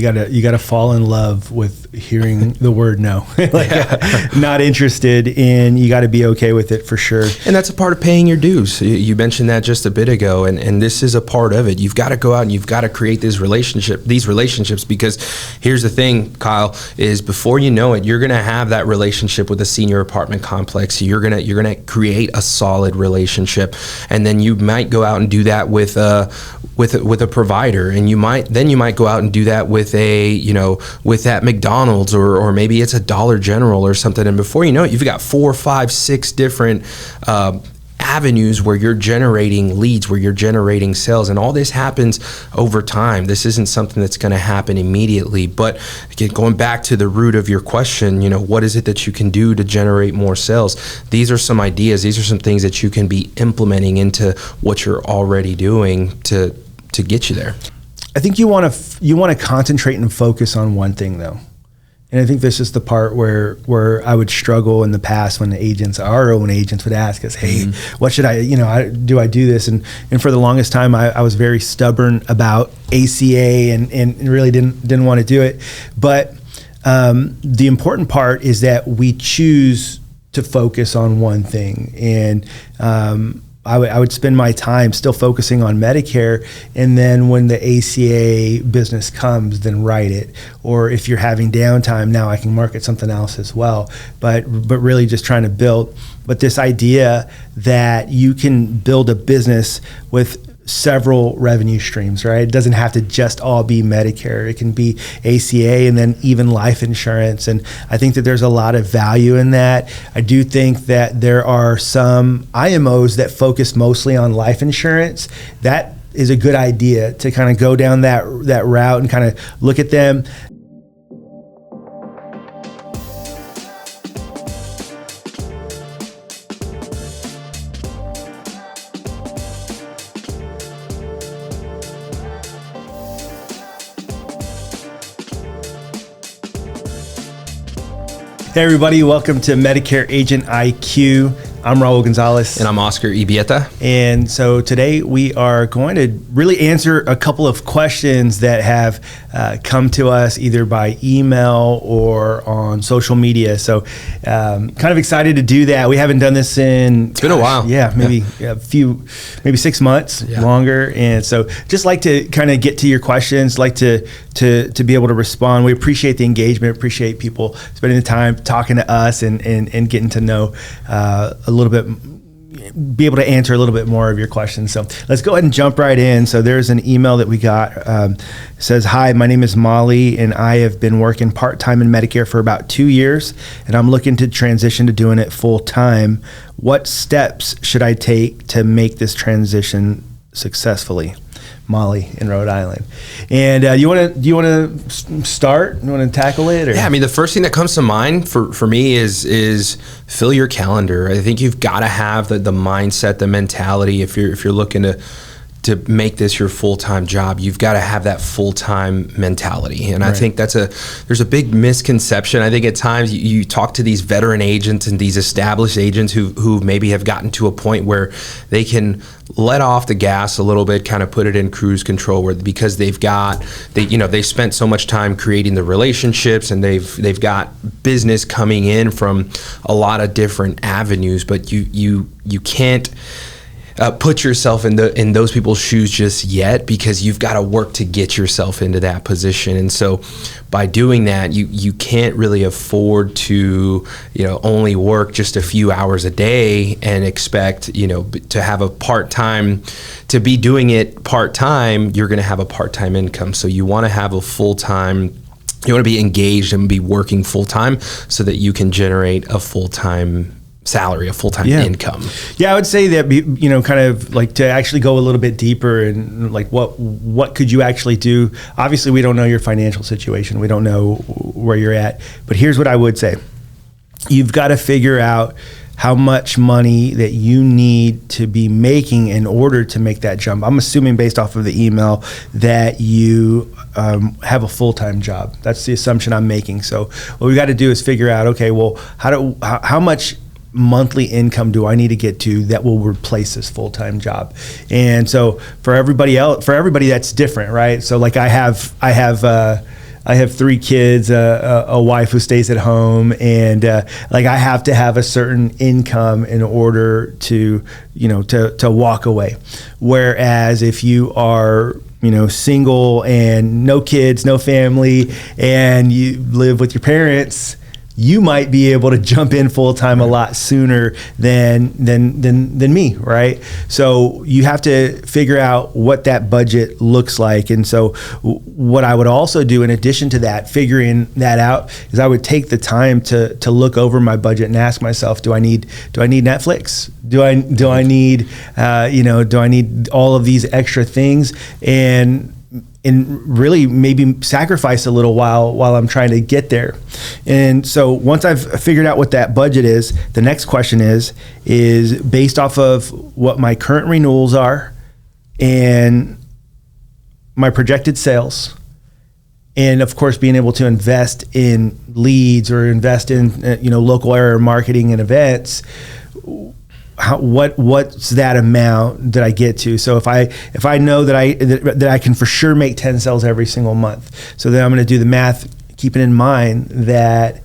You gotta fall in love with hearing the word no. Not interested in, you gotta be okay with it for sure. And that's a part of paying your dues. You mentioned that just a bit ago, and this is a part of it. You've got to go out and you've got to create these relationships, because here's the thing, Kyle, is before you know it, you're gonna have that relationship with a senior apartment complex. You're gonna create a solid relationship, and then you might go out and do that with a provider, and you might go out and do that with that McDonald's, or maybe it's a Dollar General or something, and before you know it, you've got 4, 5, 6 different avenues where you're generating leads, where you're generating sales, and all this happens over time. This isn't something that's going to happen immediately. But again, going back to the root of your question, what is it that you can do to generate more sales? These are some ideas. These are some things that you can be implementing into what you're already doing to get you there. I think you want to concentrate and focus on one thing, though. And I think this is the part where I would struggle in the past when our own agents would ask us, hey, what should I do this? And for the longest time, I was very stubborn about ACA and really didn't want to do it. But the important part is that we choose to focus on one thing. And I would spend my time still focusing on Medicare, and then when the ACA business comes, then write it. Or if you're having downtime, now I can market something else as well. But really just trying to build. But this idea that you can build a business with several revenue streams, right? It doesn't have to just all be Medicare. It can be ACA and then even life insurance. And I think that there's a lot of value in that. I do think that there are some IMOs that focus mostly on life insurance. That is a good idea to kind of go down that route and kind of look at them. Hey everybody, welcome to Medicare Agent IQ. I'm Raul Gonzalez. And I'm Oscar Ibieta. And so today we are going to really answer a couple of questions that have come to us either by email or on social media. So kind of excited to do that. We haven't done this it's been a while. Yeah, maybe 6 months longer. And so just like to kind of get to your questions, like to be able to respond. We appreciate the engagement, appreciate people spending the time talking to us and getting to know a little bit, be able to answer a little bit more of your questions. So let's go ahead and jump right in. So there's an email that we got. It says, hi, my name is Molly and I have been working part-time in Medicare for about 2 years and I'm looking to transition to doing it full-time. What steps should I take to make this transition successfully? Molly in Rhode Island. And do you want to start? You want to tackle it? Or? Yeah, I mean, the first thing that comes to mind for me is fill your calendar. I think you've got to have the mindset, the mentality. If you're looking to make this your full-time job, you've got to have that full-time mentality. And right. I think there's a big misconception. I think at times you talk to these veteran agents and these established agents who maybe have gotten to a point where they can let off the gas a little bit, kind of put it in cruise control, because they spent so much time creating the relationships and they've got business coming in from a lot of different avenues, but you can't put yourself in those people's shoes just yet, because you've got to work to get yourself into that position. And so by doing that, you can't really afford to only work just a few hours a day and expect to have a part-time, to be doing it part-time. You're going to have a part-time income. So you want to have a full-time, you want to be engaged and be working full-time so that you can generate a full-time salary, a full-time income. Yeah, I would say that, kind of like to actually go a little bit deeper and like what could you actually do? Obviously, we don't know your financial situation. We don't know where you're at. But here's what I would say. You've got to figure out how much money that you need to be making in order to make that jump. I'm assuming based off of the email that you have a full-time job. That's the assumption I'm making. So what we got to do is figure out, okay, well, how much monthly income do I need to get to that will replace this full-time job? And so for everybody that's different, right? So like I have I have 3 kids, a wife who stays at home, and like I have to have a certain income in order to, to walk away. Whereas if you are, single and no kids, no family, and you live with your parents, you might be able to jump in full time a lot sooner than me, right? So you have to figure out what that budget looks like. And so what I would also do in addition to that, figuring that out, is I would take the time to look over my budget and ask myself, do I need Netflix? Do I need do I need all of these extra things? And really maybe sacrifice a little while I'm trying to get there. And so once I've figured out what that budget is, the next question is based off of what my current renewals are and my projected sales, and of course being able to invest in leads or invest in local area marketing and events. What's that amount that I get to? So if I know that I can for sure make 10 sales every single month, so then I'm going to do the math, keeping in mind that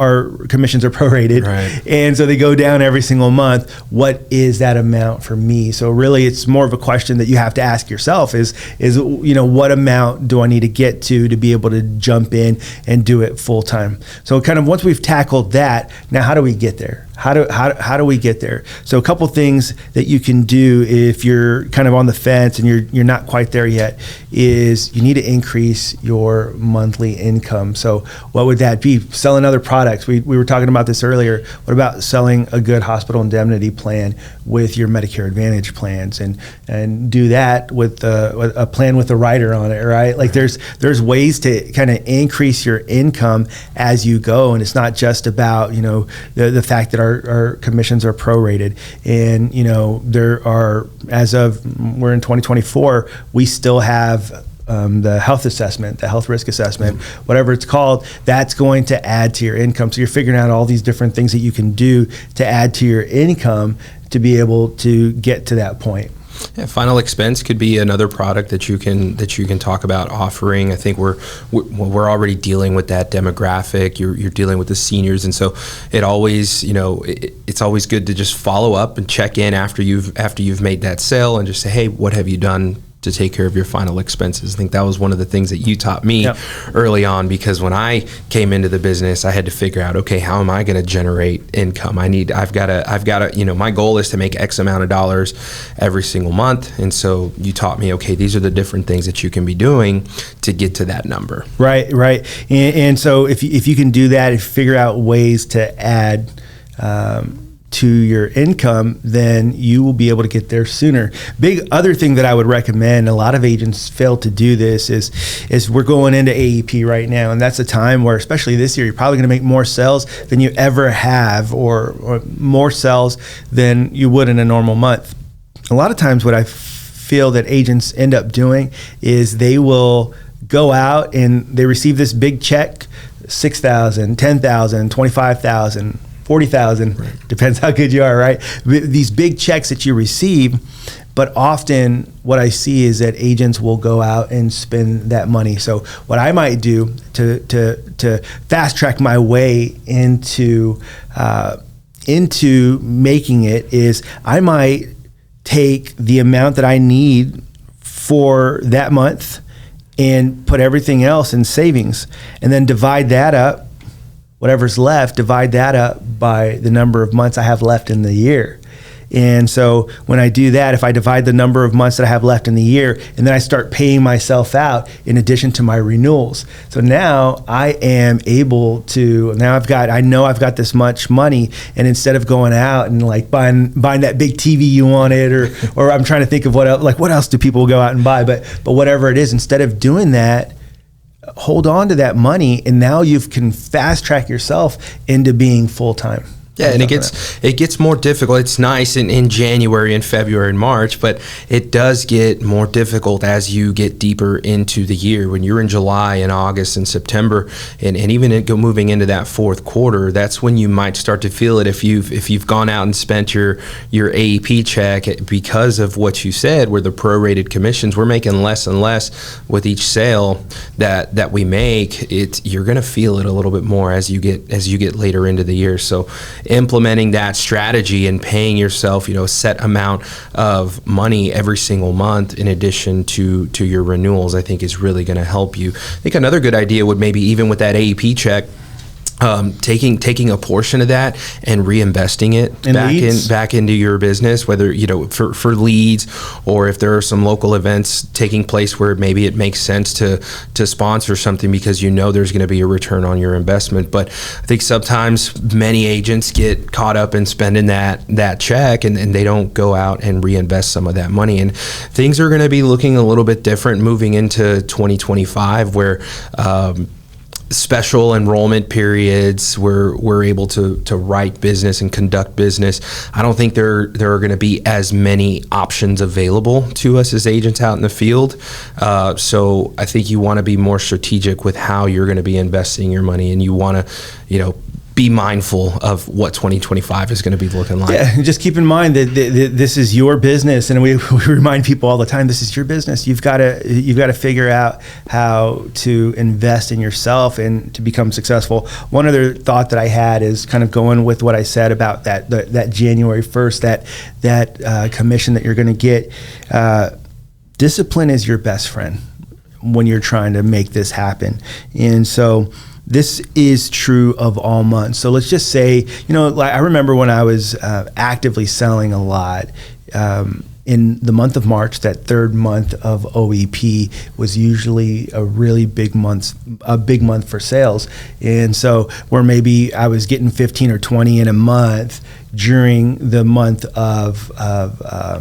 our commissions are prorated, right, and so they go down every single month. What is that amount for me? So really, it's more of a question that you have to ask yourself: is what amount do I need to get to be able to jump in and do it full time? So kind of once we've tackled that, now how do we get there? How do we get there? So a couple things that you can do if you're kind of on the fence and you're not quite there yet is you need to increase your monthly income. So what would that be? Selling other products. We were talking about this earlier. What about selling a good hospital indemnity plan with your Medicare Advantage plans, and do that with a plan with a rider on it, right? Like there's ways to kind of increase your income as you go, and it's not just about the fact that our commissions are prorated, and there are, as of we're in 2024, we still have the health assessment, the health risk assessment, whatever it's called, that's going to add to your income. So you're figuring out all these different things that you can do to add to your income to be able to get to that point. Yeah, final expense could be another product that you can talk about offering. I think we're already dealing with that demographic. You're dealing with the seniors, and so it always it's always good to just follow up and check in after you've made that sale and just say, hey, what have you done to take care of your final expenses? I think that was one of the things that you taught me early on, because when I came into the business, I had to figure out, okay, how am I going to generate income? I've got to, my goal is to make X amount of dollars every single month. And so you taught me, okay, these are the different things that you can be doing to get to that number. Right. And so if you can do that, if you figure out ways to add, to your income, then you will be able to get there sooner. Big other thing that I would recommend, a lot of agents fail to do this, is we're going into AEP right now, and that's a time where, especially this year, you're probably going to make more sales than you ever have, or more sales than you would in a normal month. A lot of times what I feel that agents end up doing is they will go out and they receive this big check, $6,000, $10,000, $25,000, $40,000, right, depends how good you are, right? These big checks that you receive, but often what I see is that agents will go out and spend that money. So what I might do to fast track my way into making it is I might take the amount that I need for that month and put everything else in savings, and then divide that up. Whatever's left, divide that up by the number of months I have left in the year. And so when I do that, if I divide the number of months that I have left in the year, and then I start paying myself out in addition to my renewals. So now I am able to, I know I've got this much money, and instead of going out and like buying that big TV you wanted, or I'm trying to think of what else do people go out and buy, but whatever it is, instead of doing that, hold on to that money, and now you can fast track yourself into being full-time. Yeah, and it gets more difficult. It's nice in January and February and March, but it does get more difficult as you get deeper into the year. When you're in July and August and September, and even moving into that fourth quarter, that's when you might start to feel it if you've gone out and spent your AEP check because of what you said, where the prorated commissions, we're making less and less with each sale that we make. You're going to feel it a little bit more as you get later into the year. So implementing that strategy and paying yourself, a set amount of money every single month in addition to your renewals, I think is really going to help you. I think another good idea would maybe even with that AEP check, taking a portion of that and reinvesting it back into your business, whether for leads, or if there are some local events taking place where maybe it makes sense to sponsor something because there's going to be a return on your investment. But I think sometimes many agents get caught up in spending that check and they don't go out and reinvest some of that money, and things are going to be looking a little bit different moving into 2025, where special enrollment periods where we're able to write business and conduct business. I don't think there are going to be as many options available to us as agents out in the field. So I think you want to be more strategic with how you're going to be investing your money, and you want to, be mindful of what 2025 is going to be looking like. Yeah, and just keep in mind that this is your business, and we remind people all the time, this is your business. You've got to figure out how to invest in yourself and to become successful. One other thought that I had is kind of going with what I said about that January 1st, that commission that you're going to get. Discipline is your best friend when you're trying to make this happen, and so this is true of all months. So let's just say, I remember when I was actively selling a lot, in the month of March, that third month of OEP was usually a really big month for sales. And so where maybe I was getting 15 or 20 in a month during the month of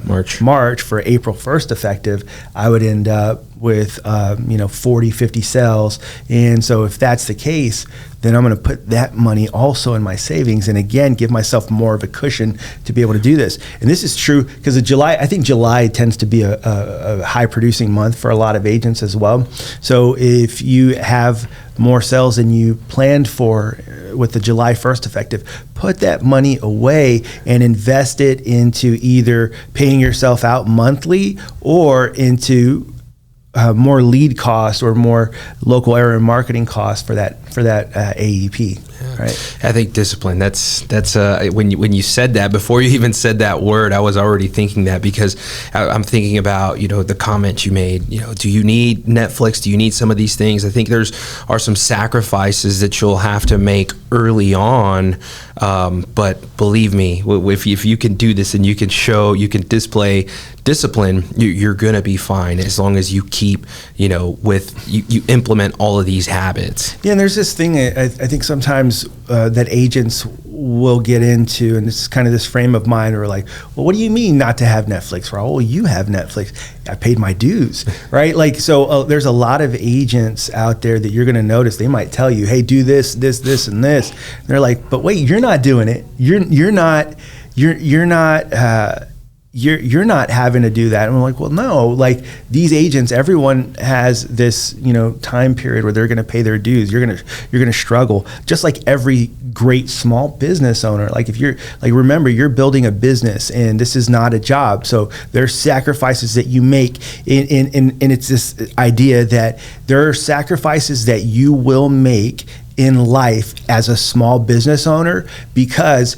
March for April 1st effective, I would end up with 40, 50 sales. And so if that's the case, then I'm going to put that money also in my savings, and again give myself more of a cushion to be able to do this. And this is true because I think July tends to be a high producing month for a lot of agents as well. So if you have more sales than you planned for with the July 1st effective, put that money away and invest it into either paying yourself out monthly or into more lead costs or more local area marketing costs for that AEP. Yeah. Right. I think discipline. That's when you said that, before you even said that word, I was already thinking that, because I'm thinking about the comment you made. Do you need Netflix? Do you need some of these things? I think are some sacrifices that you'll have to make early on. But believe me, if you can do this and you can display discipline, you're gonna be fine as long as you keep you implement all of these habits. Yeah, and there's this thing I think sometimes that agents will get into, and it's kind of this frame of mind where like, well, what do you mean not to have Netflix? Well, you have Netflix. I paid my dues, right? There's a lot of agents out there that you're going to notice. They might tell you, hey, do this, and this. And they're like, but wait, you're not doing it. You're not having to do that. And we're like, well, no, these agents, everyone has this, time period where they're going to pay their dues. You're going to struggle, just like every great small business owner. Remember, you're building a business and this is not a job. So there's sacrifices that you make and it's this idea that there are sacrifices that you will make in life as a small business owner, because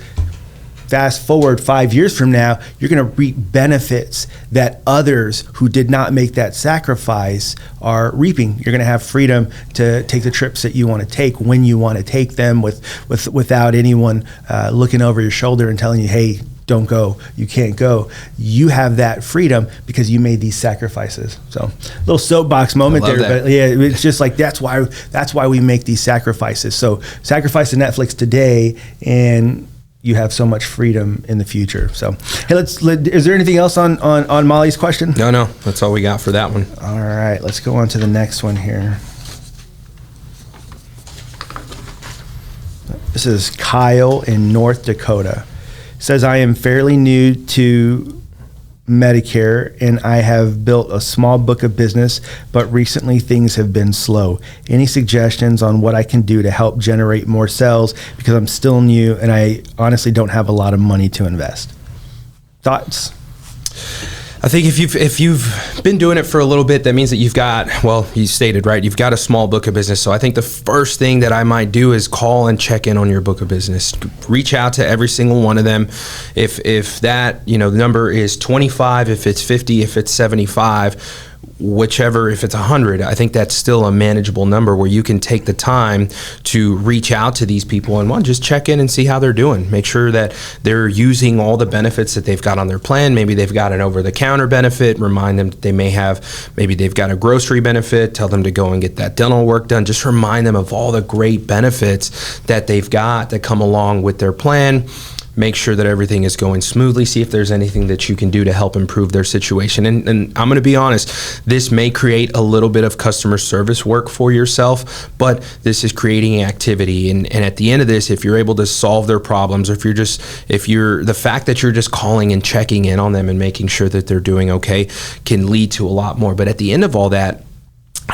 fast forward 5 years from now, you're going to reap benefits that others who did not make that sacrifice are reaping. You're going to have freedom to take the trips that you want to take when you want to take them without anyone looking over your shoulder and telling you, hey, don't go, you can't go. You have that freedom because you made these sacrifices. So little soapbox moment there, but yeah, it's just that's why we make these sacrifices. So sacrifice to Netflix today and you have so much freedom in the future. So, hey, is there anything else on Molly's question? No, that's all we got for that one. All right, let's go on to the next one here. This is Kyle in North Dakota. Says, I am fairly new to Medicare and I have built a small book of business, but recently things have been slow. Any suggestions on what I can do to help generate more sales, because I'm still new and I honestly don't have a lot of money to invest? Thoughts? I think if you've been doing it for a little bit, that means that you've got, well, you stated, right, you've got a small book of business. So I think the first thing that I might do is call and check in on your book of business. Reach out to every single one of them. If that, the number is 25, if it's 50, if it's 75, whichever, if it's 100, I think that's still a manageable number where you can take the time to reach out to these people and just check in and see how they're doing. Make sure that they're using all the benefits that they've got on their plan. Maybe they've got an over-the-counter benefit. Remind them that maybe they've got a grocery benefit. Tell them to go and get that dental work done. Just remind them of all the great benefits that they've got that come along with their plan. Make sure that everything is going smoothly. See if there's anything that you can do to help improve their situation. And I'm going to be honest, this may create a little bit of customer service work for yourself, but this is creating activity. And at the end of this, if you're able to solve their problems, or the fact that you're just calling and checking in on them and making sure that they're doing okay can lead to a lot more. But at the end of all that,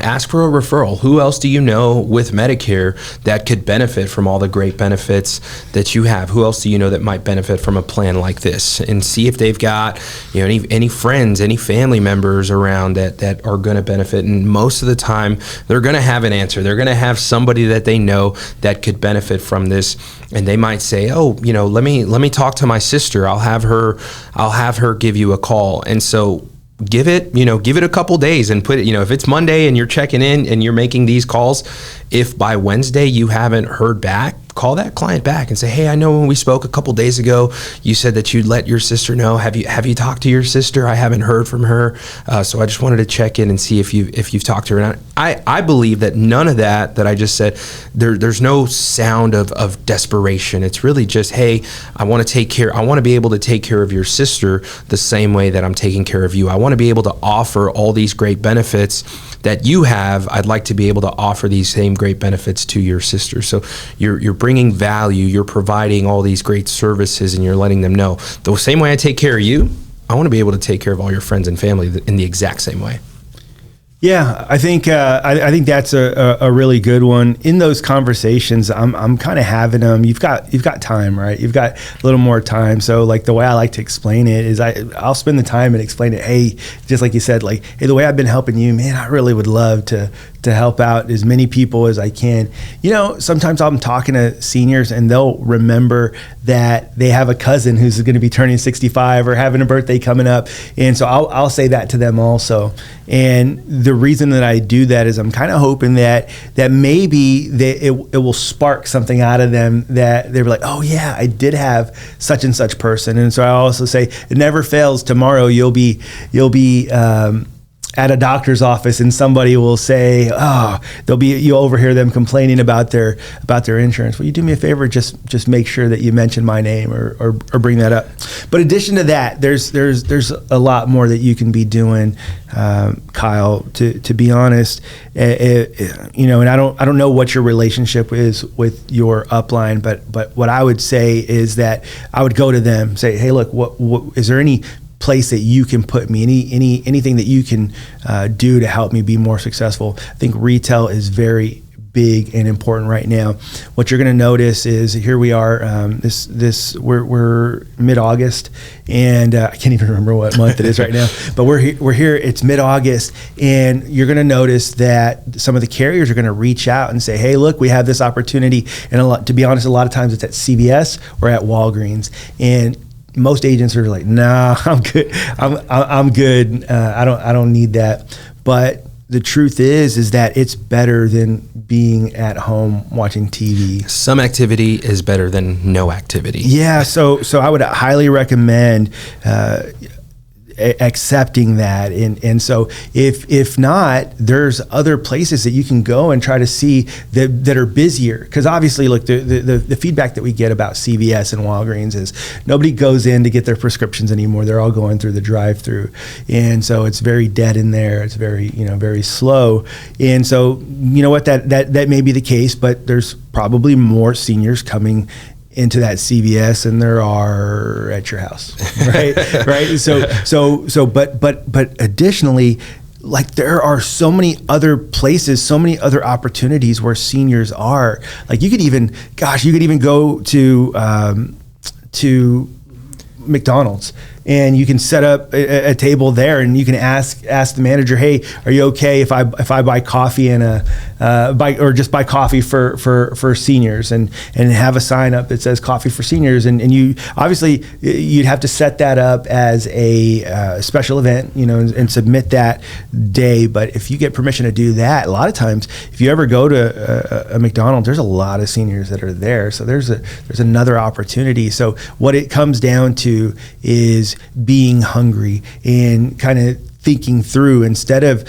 ask for a referral. Who else do you know with Medicare that could benefit from all the great benefits that you have? Who else do you know that might benefit from a plan like this? And see if they've got any friends, any family members around that are going to benefit. And most of the time, they're going to have an answer. They're going to have somebody that they know that could benefit from this. And they might say, let me talk to my sister. I'll have her give you a call. And so give it a couple days and put it, if it's Monday and you're checking in and you're making these calls, if by Wednesday you haven't heard back, call that client back and say, hey, I know when we spoke a couple days ago, you said that you'd let your sister know. Have you talked to your sister? I haven't heard from her. So I just wanted to check in and see if you've talked to her. And I believe that none of that I just said, there's no sound of desperation. It's really just, hey, I want to be able to take care of your sister the same way that I'm taking care of you. I want to be able to offer all these great benefits that you have. I'd like to be able to offer these same great benefits to your sister. So you're bringing value, you're providing all these great services, and you're letting them know the same way I take care of you, I want to be able to take care of all your friends and family in the exact same way. Yeah, I think that's a really good one. In those conversations, I'm kind of having them. You've got time, right? You've got a little more time. So like the way I like to explain it is I'll spend the time and explain it. Hey, just like you said, like, hey, the way I've been helping you, man, I really would love to help out as many people as I can. Sometimes I'm talking to seniors and they'll remember that they have a cousin who's going to be turning 65 or having a birthday coming up. And so I'll say that to them also. And the reason that I do that is I'm kind of hoping that maybe it will spark something out of them, that they're like, oh yeah, I did have such and such person. And so I also say, it never fails. Tomorrow you'll be at a doctor's office and somebody will say, you'll overhear them complaining about their insurance. Will you do me a favor? Just make sure that you mention my name or bring that up. But in addition to that, there's a lot more that you can be doing, Kyle, to be honest. And I don't know what your relationship is with your upline, but what I would say is that I would go to them, say, hey, look, what is there any place that you can put me, anything that you can do to help me be more successful? I think retail is very big and important right now. What you're going to notice is here we are. We're mid-August, and I can't even remember what month it is right now. But we're here. It's mid-August, and you're going to notice that some of the carriers are going to reach out and say, "Hey, look, we have this opportunity." And to be honest, a lot of times it's at CVS or at Walgreens, and most agents are like, "Nah, I'm good. I'm good. I don't need that." But the truth is that it's better than being at home watching TV. Some activity is better than no activity. Yeah. So I would highly recommend. accepting that. And so if not, there's other places that you can go and try to see that are busier. Because obviously, look, the feedback that we get about CVS and Walgreens is nobody goes in to get their prescriptions anymore. They're all going through the drive-through. And so it's very dead in there. It's very, very slow. And so, you know what, that may be the case, but there's probably more seniors coming into that CVS than there are at your house, right? Right. But additionally, like there are so many other places, so many other opportunities where seniors are. Like you could even go to McDonald's, and you can set up a table there, and you can ask the manager, "Hey, are you okay if I buy coffee and buy coffee for seniors and have a sign up that says coffee for seniors?" And you obviously you'd have to set that up as a special event, and submit that day. But if you get permission to do that, a lot of times, if you ever go to a McDonald's, there's a lot of seniors that are there. So there's another opportunity. So what it comes down to is being hungry and kind of thinking through instead of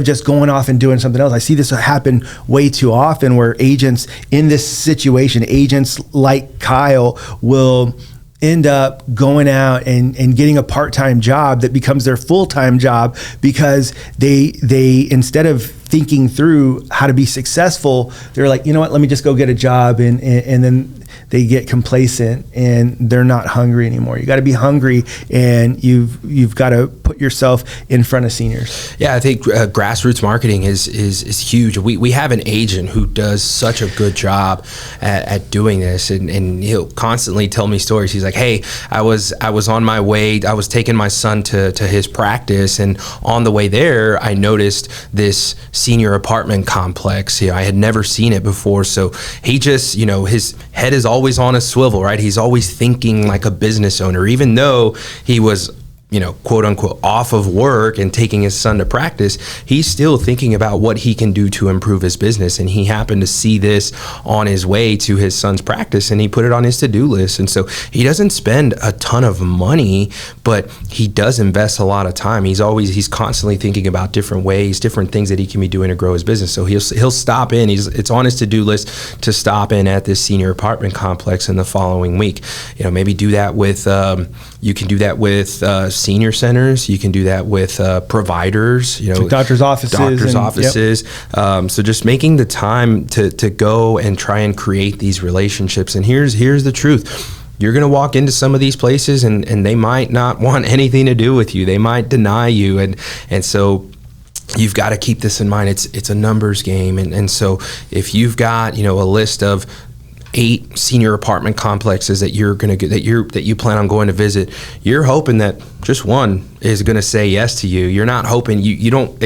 just going off and doing something else. I see this happen way too often where agents in this situation, agents like Kyle, will end up going out and getting a part-time job that becomes their full-time job because they instead of thinking through how to be successful, they're like, you know what, let me just go get a job, and then they get complacent and they're not hungry anymore. You got to be hungry, and you've got to put yourself in front of seniors. Yeah, I think grassroots marketing is huge. We have an agent who does such a good job at doing this, and he'll constantly tell me stories. He's like, "Hey, I was on my way. I was taking my son to his practice, and on the way there, I noticed this senior apartment complex. I had never seen it before. So he just, his head is always on a swivel, right? He's always thinking like a business owner, even though he was, quote unquote, off of work and taking his son to practice. He's still thinking about what he can do to improve his business. And he happened to see this on his way to his son's practice, and he put it on his to-do list. And so he doesn't spend a ton of money, but he does invest a lot of time. He's constantly thinking about different ways, different things that he can be doing to grow his business. So he'll stop in. It's on his to-do list to stop in at this senior apartment complex in the following week. Maybe do that with, you can do that with senior centers. You can do that with providers, like doctor's offices. Yep. So just making the time to go and try and create these relationships. And here's the truth. You're going to walk into some of these places and they might not want anything to do with you. They might deny you. And so you've got to keep this in mind. It's a numbers game. And so if you've got, a list of 8 senior apartment complexes that you plan on going to visit, you're hoping that just one is going to say yes to you. You're not hoping, you don't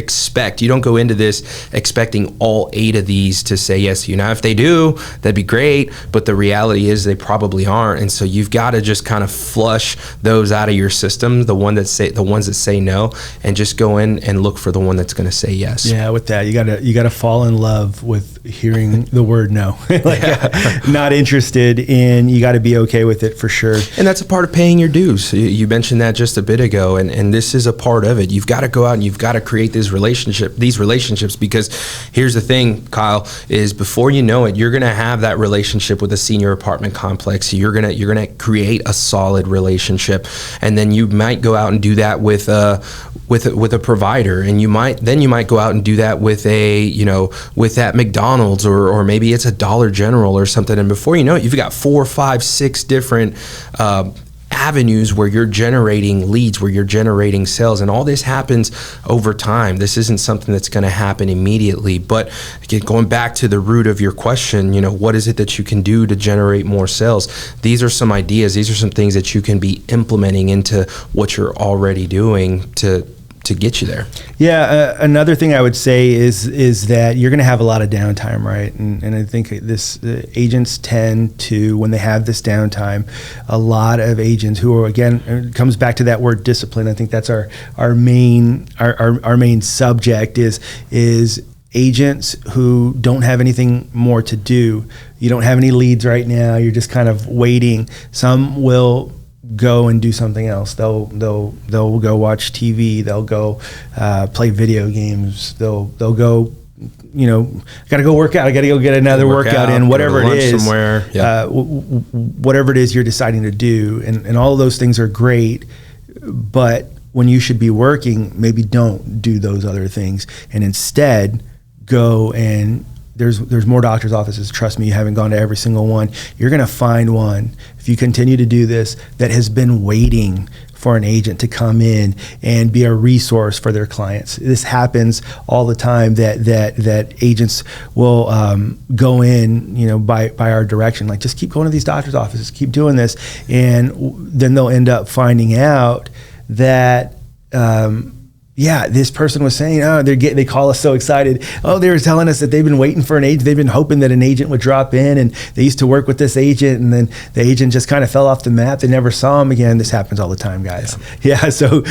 go into this expecting all 8 of these to say yes to you. Now, if they do, that'd be great, but the reality is they probably aren't. And so you've got to just kind of flush those out of your system, the ones that say no, and just go in and look for the one that's going to say yes. Yeah, with that, you got to fall in love with hearing the word no. Not interested, and you got to be okay with it for sure. And that's a part of paying your dues. You mentioned that just a bit ago, and this is a part of it. You've got to go out and you've got to create these relationships, because here's the thing, Kyle, is before you know it, you're going to have that relationship with a senior apartment complex. You're going to create a solid relationship, and then you might go out and do that with a provider, and you might go out and do that with that McDonald's, or maybe it's a Dollar General or something, and before you know it, you've got 4, 5, 6 different avenues where you're generating leads, where you're generating sales, and all this happens over time. This isn't something that's going to happen immediately. But again, going back to the root of your question, what is it that you can do to generate more sales? These are some ideas. These are some things that you can be implementing into what you're already doing to get you there. Yeah, another thing I would say is that you're going to have a lot of downtime, right? And I think agents tend to, when they have this downtime, a lot of agents who are, again, it comes back to that word discipline. I think that's our main subject is agents who don't have anything more to do. You don't have any leads right now. You're just kind of waiting. Some will go and do something else. They'll go watch TV. They'll go play video games. They'll go, got to go work out. I got to go get another workout in, whatever it is. Somewhere. Yeah. Whatever it is you're deciding to do, and all of those things are great, but when you should be working, maybe don't do those other things, and instead go and there's more doctor's offices. Trust me, you haven't gone to every single one. You're going to find one, if you continue to do this, that has been waiting for an agent to come in and be a resource for their clients. This happens all the time, that agents will go in, by our direction, like, just keep going to these doctor's offices, keep doing this, and then they'll end up finding out that this person was saying, they call us so excited. Oh, they were telling us that they've been waiting for an agent. They've been hoping that an agent would drop in, and they used to work with this agent, and then the agent just kind of fell off the map. They never saw him again. This happens all the time, guys. Yeah. So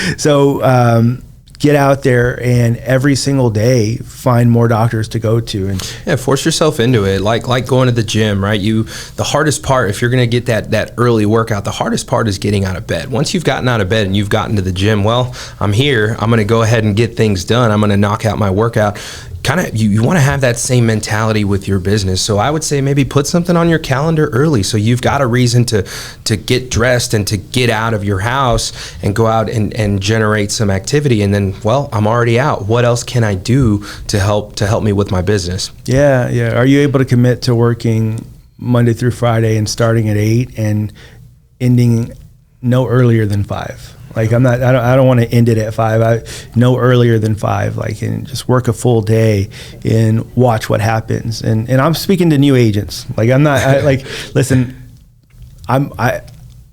get out there and every single day find more doctors to go to, and force yourself into it. Like going to the gym, right? The hardest part, if you're going to get that early workout, the hardest part is getting out of bed. Once you've gotten out of bed and you've gotten to the gym, well, I'm here. I'm going to go ahead and get things done. I'm going to knock out my workout. Kind of, you want to have that same mentality with your business. So I would say maybe put something on your calendar early, so you've got a reason to get dressed and to get out of your house and go out and generate some activity. And then, well, I'm already out. What else can I do to help me with my business? Yeah. Are you able to commit to working Monday through Friday and starting at 8 and ending no earlier than 5? Like, I don't want to end it at 5. No earlier than 5. Like, and just work a full day and watch what happens. And I'm speaking to new agents. Like, listen,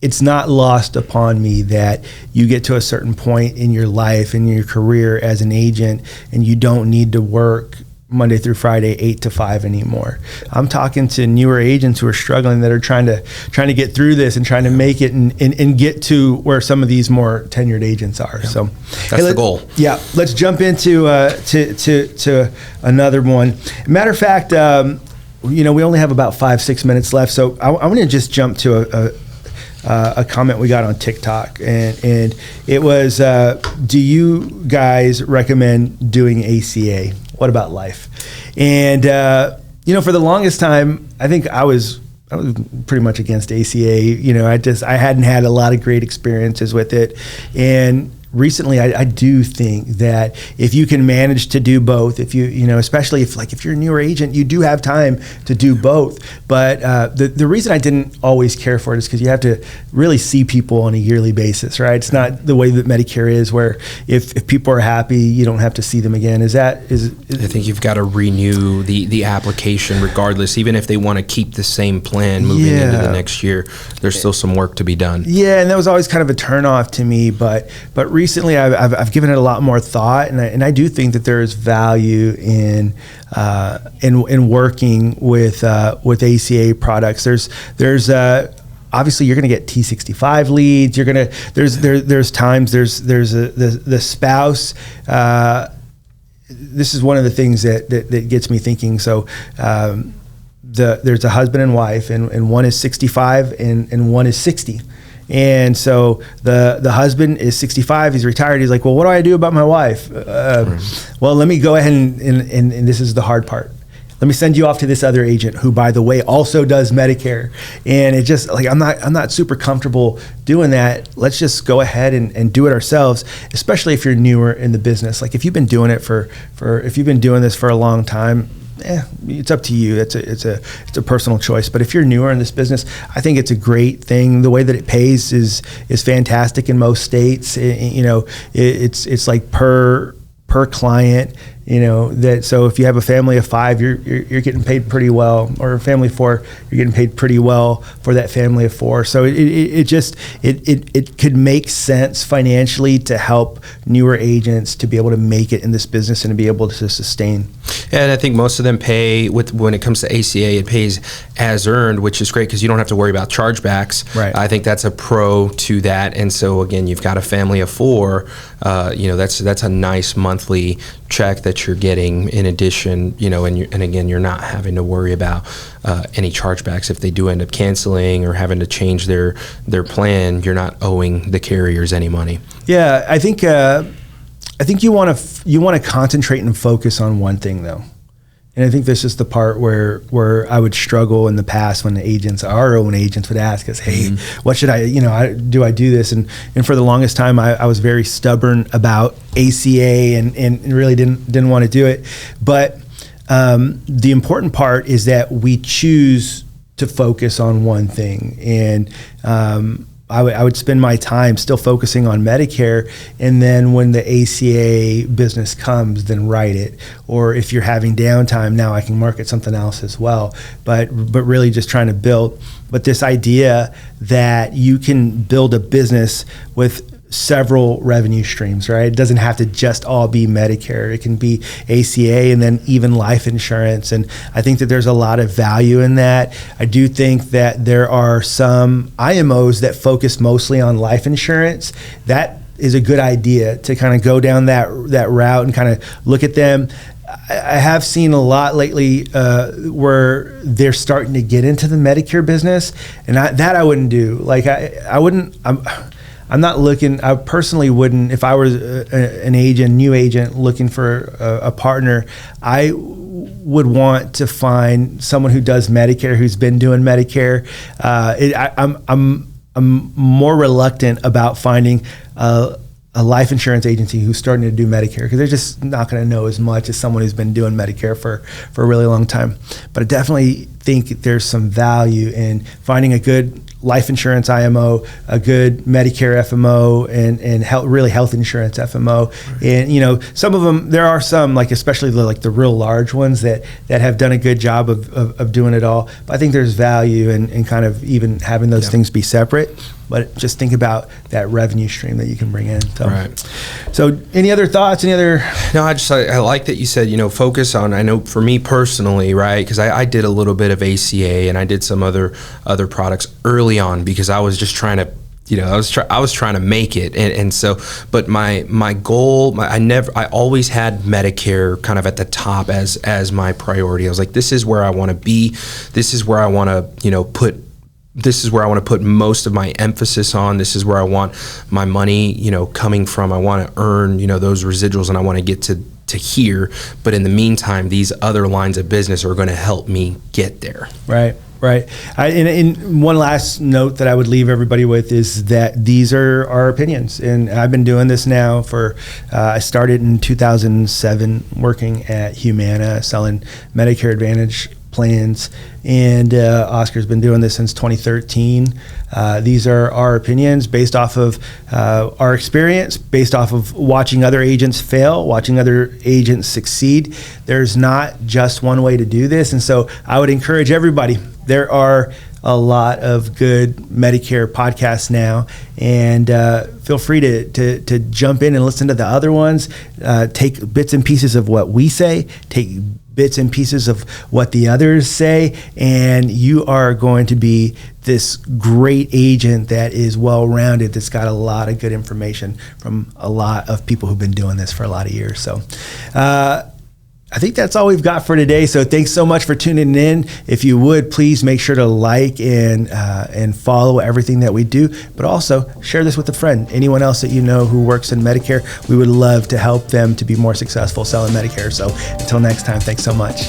it's not lost upon me that you get to a certain point in your life, in your career as an agent, and you don't need to work Monday through Friday, 8 to 5 anymore. I'm talking to newer agents who are struggling, that are trying to get through this and trying to make it and get to where some of these more tenured agents are. Yeah. So that's the goal. Yeah. Let's jump into to another one. Matter of fact, we only have about 5-6 minutes left. So I want to just jump to a comment we got on TikTok, and it was, do you guys recommend doing ACA? What about life? And for the longest time, I think I was pretty much against ACA. I hadn't had a lot of great experiences with it, and recently I do think that if you can manage to do both, if especially if you're a newer agent, you do have time to do both. But the reason I didn't always care for it is because you have to really see people on a yearly basis, right? It's not the way that Medicare is, where if people are happy, you don't have to see them again. I think you've got to renew the application regardless, even if they want to keep the same plan moving into the next year. There's still some work to be done. Yeah, and that was always kind of a turnoff to me, but recently I've given it a lot more thought, and I do think that there is value in working with ACA products. There's obviously you're going to get T65 leads. You're going to there's times the spouse. This is one of the things that gets me thinking. So there's a husband and wife, and one is 65 and one is 60. And so the husband is 65, he's retired. He's like, well, what do I do about my wife? Well, let me go ahead and this is the hard part. Let me send you off to this other agent who, by the way, also does Medicare. And it just I'm not super comfortable doing that. Let's just go ahead and do it ourselves, especially if you're newer in the business. Like, if you've been doing it if you've been doing this for a long time, it's up to you. It's a personal choice. But if you're newer in this business, I think it's a great thing. The way that it pays is fantastic in most states. It's like per client. So if you have a family of 5, you're getting paid pretty well, or a family of 4, you're getting paid pretty well for that family of 4. So it could make sense financially to help newer agents to be able to make it in this business and to be able to sustain. And I think most of them pay when it comes to ACA, it pays as earned, which is great because you don't have to worry about chargebacks. Right. I think that's a pro to that. And so again, you've got a family of 4. that's a nice monthly check that you're getting in addition, and again, you're not having to worry about any chargebacks if they do end up canceling or having to change their plan. You're not owing the carriers any money. Yeah, I think you want to concentrate and focus on one thing though. And I think this is the part where I would struggle in the past when our own agents would ask us, hey, what should I do this? And for the longest time, I was very stubborn about ACA and really didn't want to do it. But the important part is that we choose to focus on one thing. And I would spend my time still focusing on Medicare, and then when the ACA business comes, then write it. Or if you're having downtime, now I can market something else as well. But really just trying to build. But this idea that you can build a business with several revenue streams, right? It doesn't have to just all be Medicare. It can be ACA and then even life insurance. And I think that there's a lot of value in that. I do think that there are some IMOs that focus mostly on life insurance. That is a good idea to kind of go down that route and kind of look at them. I have seen a lot lately where they're starting to get into the Medicare business, and I wouldn't do. Like I'm not looking, I personally wouldn't, if I was new agent looking for a partner, I would want to find someone who does Medicare, who's been doing Medicare. I'm more reluctant about finding a life insurance agency who's starting to do Medicare, because they're just not going to know as much as someone who's been doing Medicare for a really long time. But I definitely think there's some value in finding a good life insurance IMO, a good Medicare FMO, and health insurance FMO. Right. And some of them, there are some, like especially the real large ones that have done a good job of doing it all. But I think there's value in kind of even having those things be separate. But just think about that revenue stream that you can bring in. So, right. So any other thoughts? Any other? No, I like that you said, focus on, I know for me personally, right, because I did a little bit of ACA and I did some other products early on because I was just trying to, I was trying to make it. And so, but my goal, I always had Medicare kind of at the top as my priority. I was like, this is where I want to be. This is where I want to, put most of my emphasis on. This is where I want my money, coming from. I want to earn, those residuals, and I want to get to here. But in the meantime, these other lines of business are going to help me get there. Right. And one last note that I would leave everybody with is that these are our opinions. And I've been doing this now I started in 2007 working at Humana, selling Medicare Advantage plans, and Oscar's been doing this since 2013. These are our opinions based off of our experience, based off of watching other agents fail, watching other agents succeed. There's not just one way to do this, and so I would encourage everybody. There are a lot of good Medicare podcasts now, and feel free to jump in and listen to the other ones. Take bits and pieces of what we say, take bits and pieces of what the others say, and you are going to be this great agent that is well-rounded, that's got a lot of good information from a lot of people who've been doing this for a lot of years. So I think that's all we've got for today. So thanks so much for tuning in. If you would, please make sure to like and follow everything that we do, but also share this with a friend, anyone else that you know who works in Medicare. We would love to help them to be more successful selling Medicare. So until next time, thanks so much.